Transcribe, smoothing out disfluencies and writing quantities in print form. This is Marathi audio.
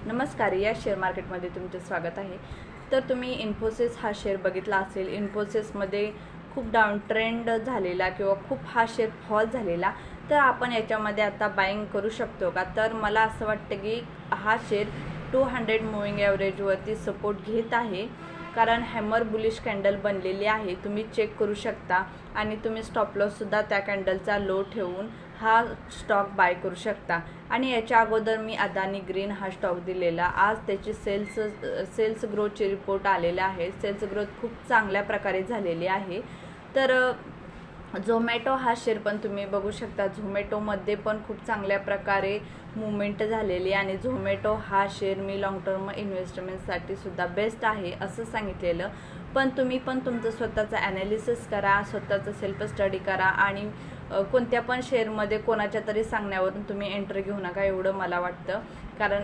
नमस्कार, या शेअर मार्केटमध्ये तुमचे स्वागत आहे। तर तुम्ही इन्फोसिस हा शेअर बघितला असेल। इन्फोसिसमध्ये खूप डाऊन ट्रेंड झालेला किंवा खूप हा शेअर फॉल झालेला, तर आपण याच्यामध्ये आता बाईंग करू शकतो का? तर मला असं वाटतं की हा शेअर 200 मूविंग ॲव्हरेजवरती सपोर्ट घेत आहे, कारण हॅमर बुलिश कॅन्डल बनलेली आहे। तुम्ही चेक करू शकता आणि तुम्ही स्टॉप लॉस सुद्धा त्या कॅन्डलचा लो ठेवून हा स्टॉक बाय करू शकता। आणि याच्या अगोदर मी अदानी ग्रीन हा स्टॉक दिलेला। आज त्याची सेल्स ग्रोथचे रिपोर्ट आलेले आहे। सेल्स ग्रोथ खूप चांगल्या प्रकारे झालेली आहे। तर झोमॅटो हा शेअर पण तुम्ही बघू शकता। झोमॅटोमध्ये पण खूप चांगल्या प्रकारे मुवमेंट झालेली आणि झोमॅटो हा शेअर मी लॉंग टर्म इन्व्हेस्टमेंटसाठी सुद्धा बेस्ट आहे असं सांगितलेलं। पण तुम्ही पण तुमचं स्वतःचं ॲनालिसिस करा, स्वतःचं सेल्फ स्टडी करा आणि कोणत्या पण शेअरमध्ये कोणाच्या तरी सांगण्यावरून तुम्ही एंट्री घेऊ नका, एवढं मला वाटतं। कारण